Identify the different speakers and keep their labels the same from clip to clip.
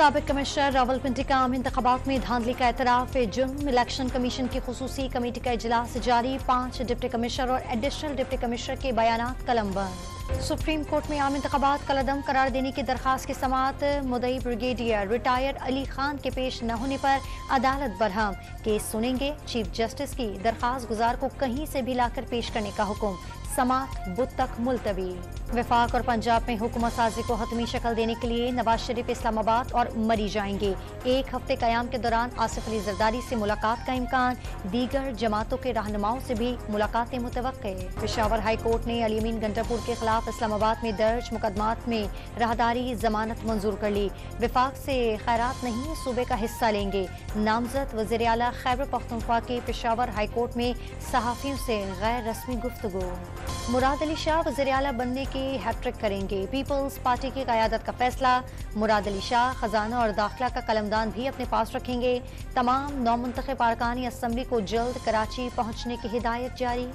Speaker 1: साबिक कमिश्नर रावलपिंडी का आम इंतखाबात में धांधली का एतराफ जुर्म। इलेक्शन कमीशन की खुसूसी कमेटी का इजलास जारी। 5 डिप्टी कमिश्नर और एडिशनल डिप्टी कमिश्नर के बयानात कलमबंद। सुप्रीम कोर्ट में आम इंतखाबात कलअदम करार देने की दरखास्त की समाअत। मुद्दई ब्रिगेडियर रिटायर्ड अली खान के पेश न होने पर अदालत बरहम। केस सुनेंगे चीफ जस्टिस की दरखास्त गुजार को कहीं से भी लाकर पेश करने का हुक्म। समाअत बुध तक मुलतवी। वफाक और पंजाब में हुकूमत साजी को हतमी शक्ल देने के लिए नवाज शरीफ इस्लामाबाद और मरी जाएंगे। 1 हफ्ते कयाम के दौरान आसिफ अली जरदारी से मुलाकात का इम्कान। दीगर जमातों के रहनुमाओं से भी मुलाकातें मुतवक्के। पेशावर हाई कोर्ट ने अली अमीन गंडापुर के खिलाफ इस्लामाबाद में दर्ज मुकदमात में राहदारी जमानत मंजूर कर ली। वफाक से खैरात नहीं सूबे का हिस्सा लेंगे। नामजद वज़ीर आला खैबर पख्तूनख्वा के पेशावर हाई कोर्ट में सहाफियों से गैर रस्मी गुफ्तगू। मुराद अली शाह वज़ीर आला बनने की हैट्रिक करेंगे। पीपल्स पार्टी की क़यादत का फैसला। मुराद अली शाह खजाना और दाखिला का कलमदान भी अपने पास रखेंगे। तमाम नौमुंतखब अरकानी असम्बली को जल्द कराची पहुंचने की हिदायत जारी।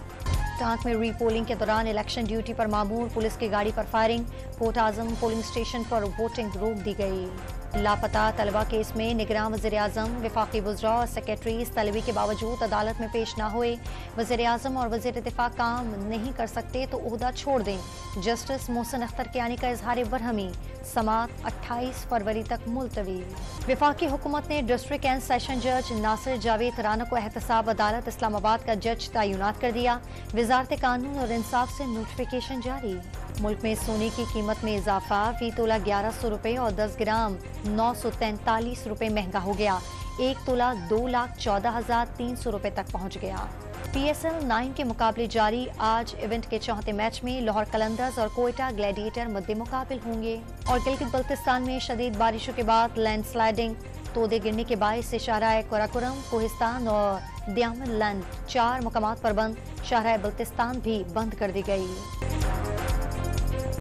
Speaker 1: टांक में री पोलिंग के दौरान इलेक्शन ड्यूटी पर मामूर पुलिस की गाड़ी पर फायरिंग। कोट आजम पोलिंग स्टेशन पर वोटिंग रोक दी गई। लापता तलबा केस में निगरान वज़ीर आज़म वफाकी वज़रा और सेक्रेटरीज तलबी के बावजूद अदालत में पेश न हुए। वज़ीर आज़म और वज़ीर दिफा काम नहीं कर सकते तो ओहदा छोड़ दें। जस्टिस मोहसिन अख्तर के आने का इजहार बरहमी। समाअत 28 फरवरी तक मुलतवी। वफाकी हुकूमत ने डिस्ट्रिक्ट एंड सेशन जज नासिर जावेद राना को एहतसाब अदालत इस्लामाबाद का जज तैनात कर दिया। वजारत कानून और इंसाफ से नोटिफिकेशन जारी। मुल्क में सोने की कीमत में इजाफा। फी तोला 1100 रुपये और 10 ग्राम 943 रुपये महंगा हो गया। 1 तोला 2,14,300 रुपये तक पहुंच गया। PSL 9 के मुकाबले जारी। आज इवेंट के चौथे मैच में लाहौर कलंदर्स और कोयटा ग्लैडिएटर मद्दे मुकाबिल होंगे। और गिलगित बल्तिस्तान में शदीद बारिशों के बाद लैंडस्लाइडिंग। तोदे गिरने के बायस से शाहराह कराकोरम, कोहिस्तान और दियामन लैंड 4 मकामात पर बंद। शाहराह बल्तिस्तान भी बंद कर दी गई।